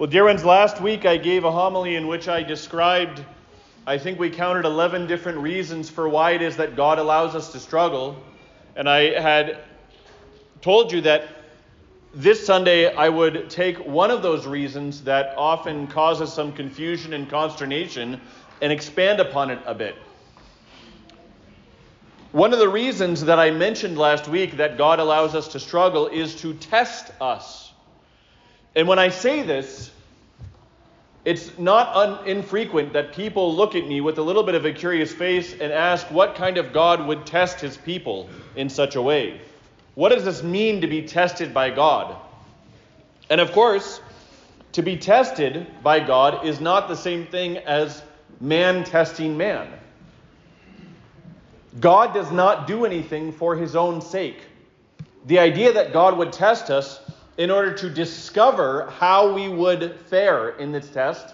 Well, dear ones, last week I gave a homily in which I described, I think we counted 11 different reasons for why it is that God allows us to struggle. And I had told you that this Sunday I would take one of those reasons that often causes some confusion and consternation and expand upon it a bit. One of the reasons that I mentioned last week that God allows us to struggle is to test us. And when I say this, it's not infrequent that people look at me with a little bit of a curious face and ask what kind of God would test his people in such a way. What does this mean to be tested by God? And of course, to be tested by God is not the same thing as man testing man. God does not do anything for his own sake. The idea that God would test us in order to discover how we would fare in this test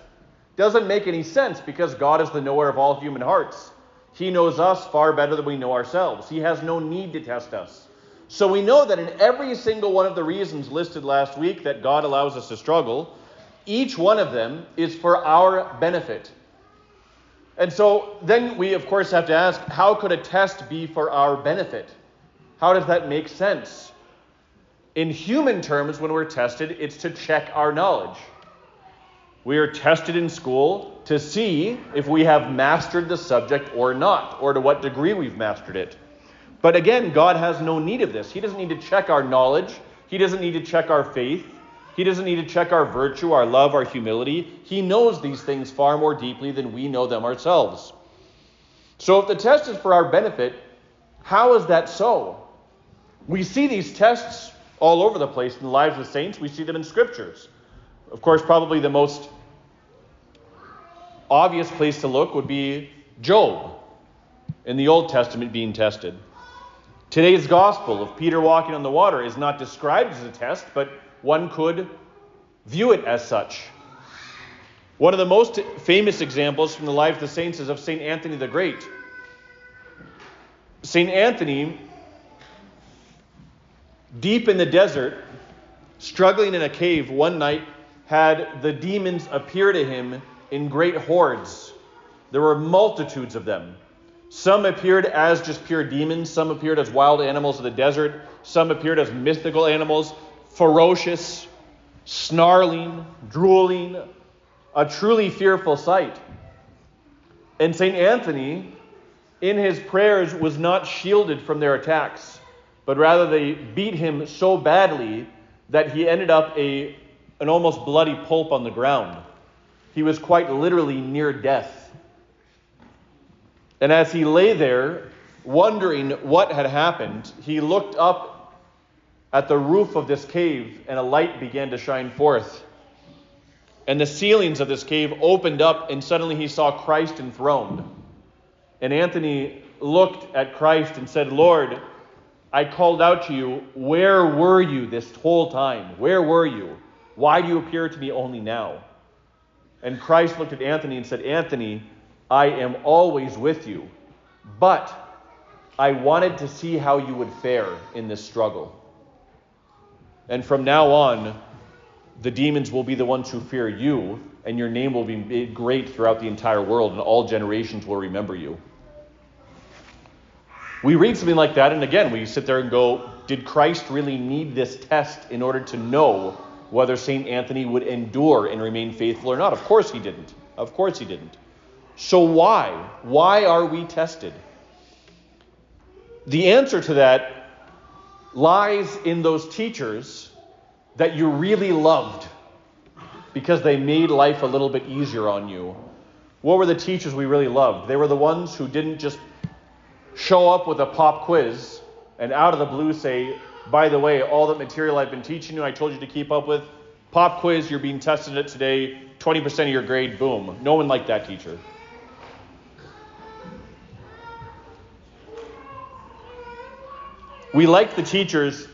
doesn't make any sense, because God is the knower of all human hearts. He knows us far better than we know ourselves. He has no need to test us. So we know that in every single one of the reasons listed last week that God allows us to struggle, each one of them is for our benefit. And so then we, of course, have to ask, how could a test be for our benefit? How does that make sense? In human terms, when we're tested, it's to check our knowledge. We are tested in school to see if we have mastered the subject or not, or to what degree we've mastered it. But again, God has no need of this. He doesn't need to check our knowledge. He doesn't need to check our faith. He doesn't need to check our virtue, our love, our humility. He knows these things far more deeply than we know them ourselves. So if the test is for our benefit, how is that so? We see these tests all over the place in the lives of the saints. We see them in scriptures. Of course, probably the most obvious place to look would be Job in the Old Testament being tested. Today's gospel of Peter walking on the water is not described as a test, but one could view it as such. One of the most famous examples from the life of the saints is of St. Anthony the Great. St. Anthony, deep in the desert, struggling in a cave, one night had the demons appear to him in great hordes. There were multitudes of them. Some appeared as just pure demons. Some appeared as wild animals of the desert. Some appeared as mythical animals, ferocious, snarling, drooling, a truly fearful sight. And St. Anthony, in his prayers, was not shielded from their attacks, but rather they beat him so badly that he ended up an almost bloody pulp on the ground. He was quite literally near death. And as he lay there, wondering what had happened, he looked up at the roof of this cave, and a light began to shine forth. And the ceilings of this cave opened up, and suddenly he saw Christ enthroned. And Anthony looked at Christ and said, "Lord, I called out to you. Where were you this whole time? Where were you? Why do you appear to me only now?" And Christ looked at Anthony and said, "Anthony, I am always with you, but I wanted to see how you would fare in this struggle. And from now on, the demons will be the ones who fear you, and your name will be made great throughout the entire world, and all generations will remember you." We read something like that, and again, we sit there and go, did Christ really need this test in order to know whether St. Anthony would endure and remain faithful or not? Of course he didn't. Of course he didn't. So why? Why are we tested? The answer to that lies in those teachers that you really loved because they made life a little bit easier on you. What were the teachers we really loved? They were the ones who didn't just show up with a pop quiz and out of the blue say, "By the way, all that material I've been teaching you, I told you to keep up with, pop quiz, you're being tested it today, 20% of your grade, boom." No one liked that teacher. We liked the teachers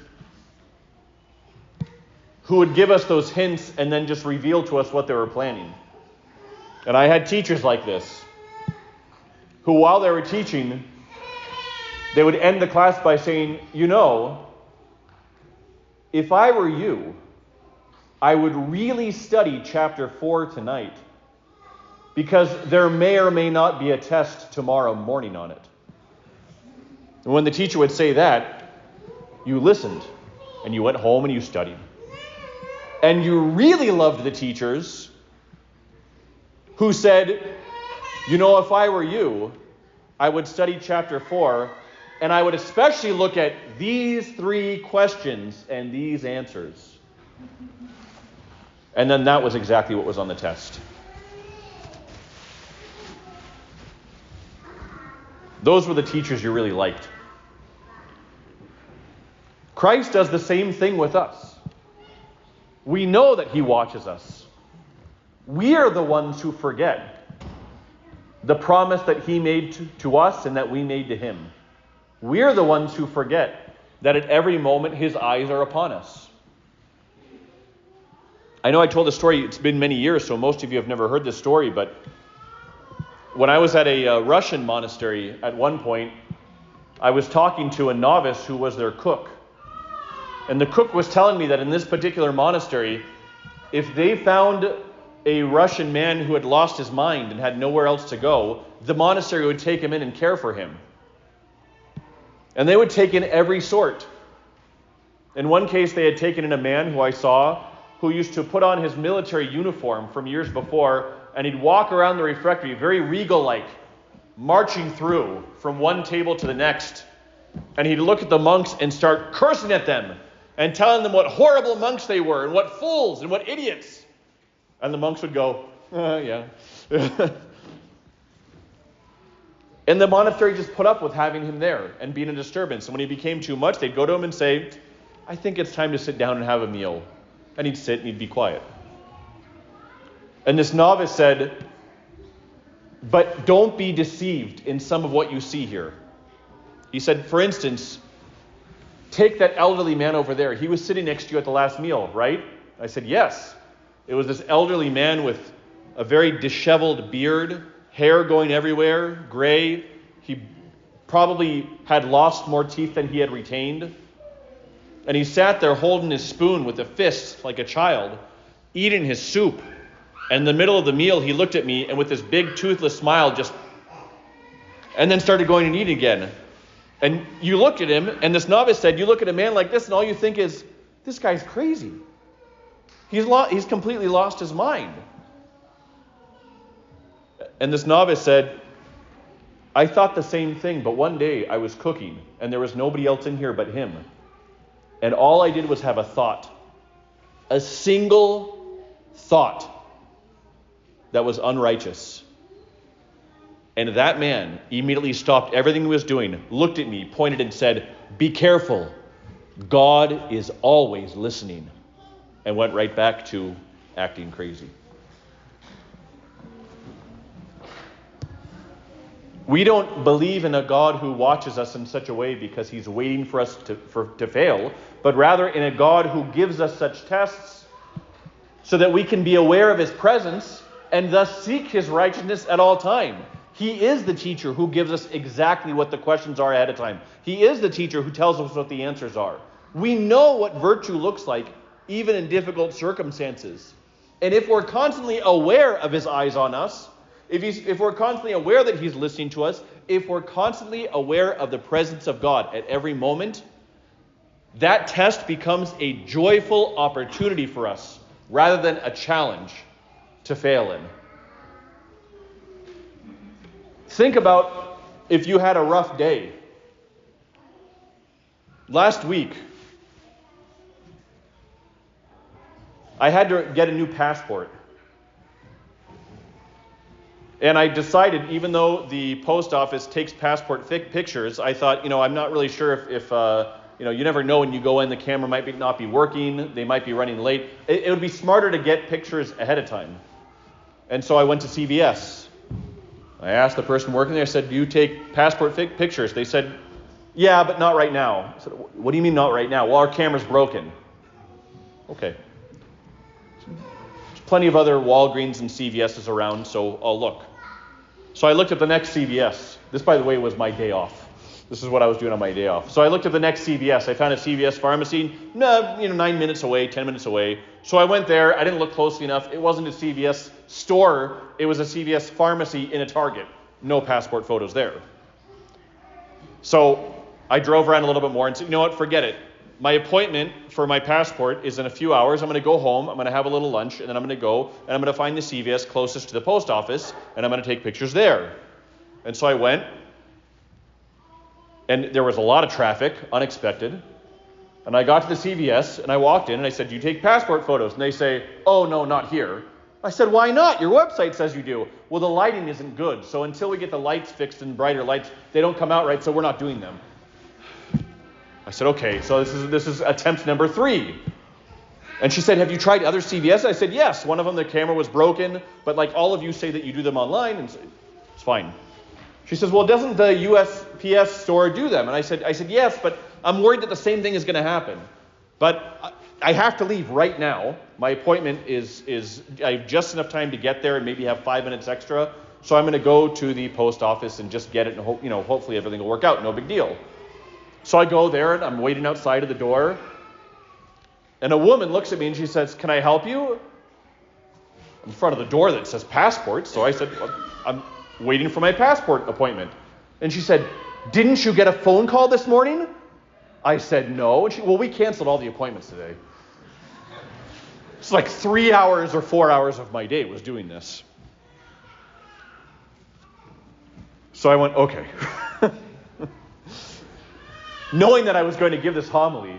who would give us those hints and then just reveal to us what they were planning. And I had teachers like this, who while they were teaching, they would end the class by saying, "You know, if I were you, I would really study chapter 4 tonight, because there may or may not be a test tomorrow morning on it. And when the teacher would say that, you listened, and you went home and you studied. And you really loved the teachers who said, you know, if I were you, I would study chapter 4, and I would especially look at these 3 questions and these answers. And then that was exactly what was on the test. Those were the teachers you really liked. Christ does the same thing with us. We know that he watches us. We are the ones who forget the promise that he made to us and that we made to him. We're the ones who forget that at every moment his eyes are upon us. I know I told the story, it's been many years, so most of you have never heard this story, but when I was at a Russian monastery at one point, I was talking to a novice who was their cook. And the cook was telling me that in this particular monastery, if they found a Russian man who had lost his mind and had nowhere else to go, the monastery would take him in and care for him. And they would take in every sort. In one case, they had taken in a man who I saw who used to put on his military uniform from years before, and he'd walk around the refectory, very regal-like, marching through from one table to the next. And he'd look at the monks and start cursing at them and telling them what horrible monks they were and what fools and what idiots. And the monks would go, yeah. And the monastery just put up with having him there and being a disturbance. And when he became too much, they'd go to him and say, I think it's time to sit down and have a meal. And he'd sit and he'd be quiet. And this novice said, but don't be deceived in some of what you see here. He said, for instance, take that elderly man over there. He was sitting next to you at the last meal, right? I said, yes. It was this elderly man with a very disheveled beard, hair going everywhere, gray. He probably had lost more teeth than he had retained. And he sat there holding his spoon with a fist like a child, eating his soup. And in the middle of the meal, he looked at me and with this big toothless smile and then started going and eating again. And you looked at him, and this novice said, you look at a man like this and all you think is, this guy's crazy. He's completely lost his mind. And this novice said, I thought the same thing, but one day I was cooking and there was nobody else in here but him. And all I did was have a thought, a single thought that was unrighteous. And that man immediately stopped everything he was doing, looked at me, pointed and said, be careful. God is always listening. And went right back to acting crazy. We don't believe in a God who watches us in such a way because he's waiting for us to fail, but rather in a God who gives us such tests so that we can be aware of his presence and thus seek his righteousness at all time. He is the teacher who gives us exactly what the questions are ahead of time. He is the teacher who tells us what the answers are. We know what virtue looks like, even in difficult circumstances. And if we're constantly aware of his eyes on us, if we're constantly aware that he's listening to us, if we're constantly aware of the presence of God at every moment, that test becomes a joyful opportunity for us rather than a challenge to fail in. Think about if you had a rough day. Last week, I had to get a new passport. And I decided, even though the post office takes passport pictures, I thought, I'm not really sure if you never know when you go in, the camera might not be working, they might be running late. It would be smarter to get pictures ahead of time. And so I went to CVS. I asked the person working there, I said, do you take passport pictures? They said, yeah, but not right now. I said, what do you mean not right now? Well, our camera's broken. Okay. There's plenty of other Walgreens and CVS's around, so I'll look. So I looked at the next CVS. This, by the way, was my day off. This is what I was doing on my day off. So I looked at the next CVS. I found a CVS pharmacy, 9 minutes away, 10 minutes away. So I went there. I didn't look closely enough. It wasn't a CVS store. It was a CVS pharmacy in a Target. No passport photos there. So I drove around a little bit more and said, you know what, forget it. My appointment for my passport is in a few hours. I'm going to go home. I'm going to have a little lunch, and then I'm going to go, and I'm going to find the CVS closest to the post office, and I'm going to take pictures there. And so I went. And there was a lot of traffic, unexpected. And I got to the CVS, and I walked in, and I said, do you take passport photos? And they say, oh, no, not here. I said, why not? Your website says you do. Well, the lighting isn't good, so until we get the lights fixed and brighter lights, they don't come out right, so we're not doing them. I said, okay, so this is attempt number 3. And she said, have you tried other CVS? I said, yes. One of them, the camera was broken, but like all of you say that you do them online, and it's fine. She says, well, doesn't the USPS store do them? And I said, yes, but I'm worried that the same thing is going to happen. But I have to leave right now. My appointment is I have just enough time to get there and maybe have 5 minutes extra. So I'm going to go to the post office and just get it, and hopefully everything will work out. No big deal. So I go there, and I'm waiting outside of the door. And a woman looks at me, and she says, can I help you? In front of the door that says passport. So I said, I'm waiting for my passport appointment. And she said, didn't you get a phone call this morning? I said, no. And she, well, we canceled all the appointments today. It's like 3 hours or 4 hours of my day was doing this. So I went, okay. Knowing that I was going to give this homily,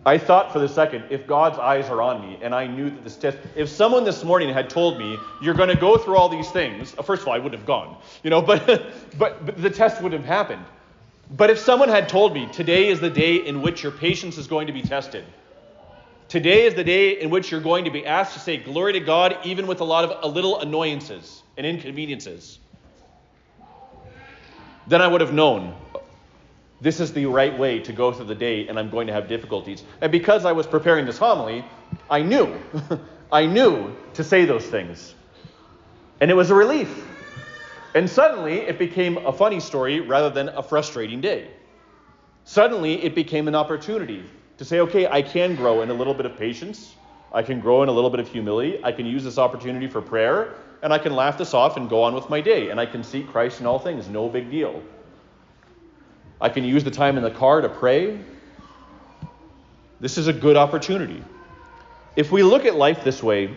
I thought for the second, if God's eyes are on me, and I knew that this test, if someone this morning had told me, you're going to go through all these things, first of all, I wouldn't have gone, but the test wouldn't have happened. But if someone had told me, today is the day in which your patience is going to be tested. Today is the day in which you're going to be asked to say glory to God, even with a little annoyances and inconveniences. Then I would have known this is the right way to go through the day, and I'm going to have difficulties. And because I was preparing this homily, I knew to say those things. And it was a relief. And suddenly, it became a funny story rather than a frustrating day. Suddenly, it became an opportunity to say, okay, I can grow in a little bit of patience. I can grow in a little bit of humility. I can use this opportunity for prayer, and I can laugh this off and go on with my day. And I can seek Christ in all things. No big deal. I can use the time in the car to pray. This is a good opportunity. If we look at life this way,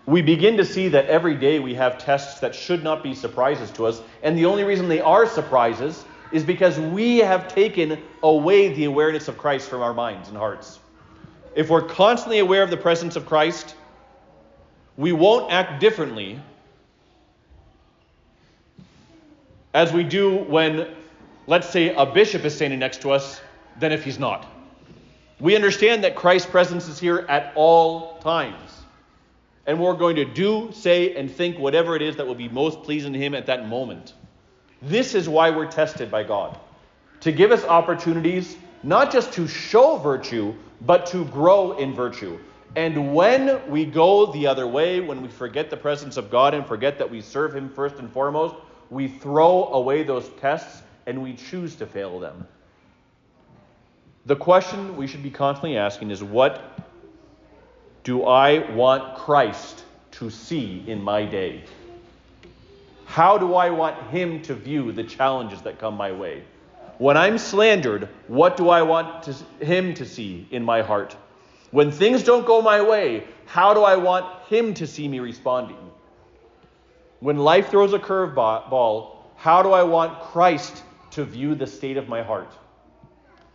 we begin to see that every day we have tests that should not be surprises to us. And the only reason they are surprises is because we have taken away the awareness of Christ from our minds and hearts. If we're constantly aware of the presence of Christ, we won't act differently as we do when, let's say, a bishop is standing next to us than if he's not. We understand that Christ's presence is here at all times. And we're going to do, say, and think whatever it is that will be most pleasing to him at that moment. This is why we're tested by God. To give us opportunities, not just to show virtue, but to grow in virtue. And when we go the other way, when we forget the presence of God and forget that we serve him first and foremost, we throw away those tests and we choose to fail them. The question we should be constantly asking is, what do I want Christ to see in my day? How do I want him to view the challenges that come my way? When I'm slandered, what do I want him to see in my heart? When things don't go my way, how do I want him to see me responding? When life throws a curveball, how do I want Christ to view the state of my heart?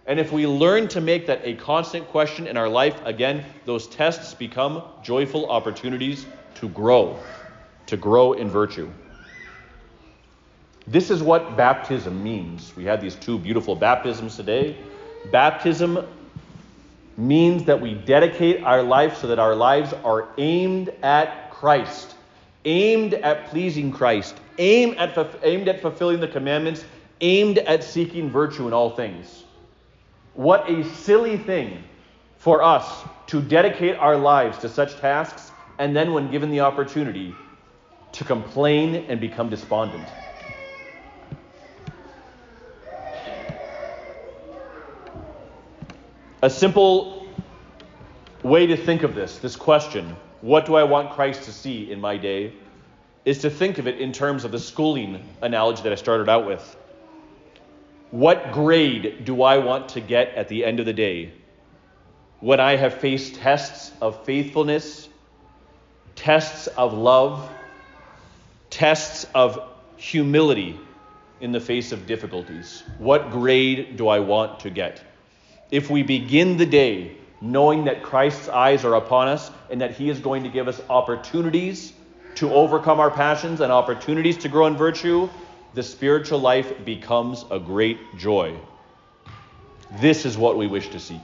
And if we learn to make that a constant question in our life, again, those tests become joyful opportunities to grow in virtue. This is what baptism means. We had these 2 beautiful baptisms today. Baptism means that we dedicate our life so that our lives are aimed at Christ, aimed at pleasing Christ, aimed at fulfilling the commandments, aimed at seeking virtue in all things. What a silly thing for us to dedicate our lives to such tasks and then when given the opportunity to complain and become despondent. A simple way to think of this question, what do I want Christ to see in my day, is to think of it in terms of the schooling analogy that I started out with. What grade do I want to get at the end of the day when I have faced tests of faithfulness, tests of love, tests of humility in the face of difficulties? What grade do I want to get? If we begin the day knowing that Christ's eyes are upon us and that he is going to give us opportunities to overcome our passions and opportunities to grow in virtue, the spiritual life becomes a great joy. This is what we wish to seek.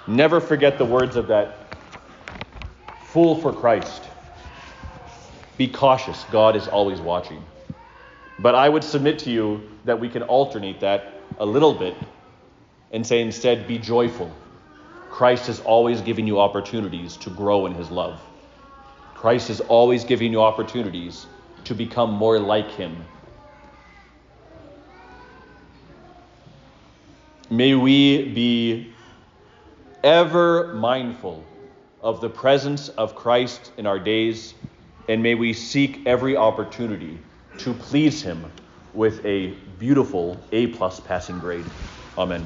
Never forget the words of that fool for Christ. Be cautious, God is always watching. But I would submit to you that we can alternate that a little bit and say instead, be joyful. Christ is always giving you opportunities to grow in his love. Christ is always giving you opportunities to become more like him. May we be ever mindful of the presence of Christ in our days, and may we seek every opportunity to please him with a beautiful A+ passing grade. Amen.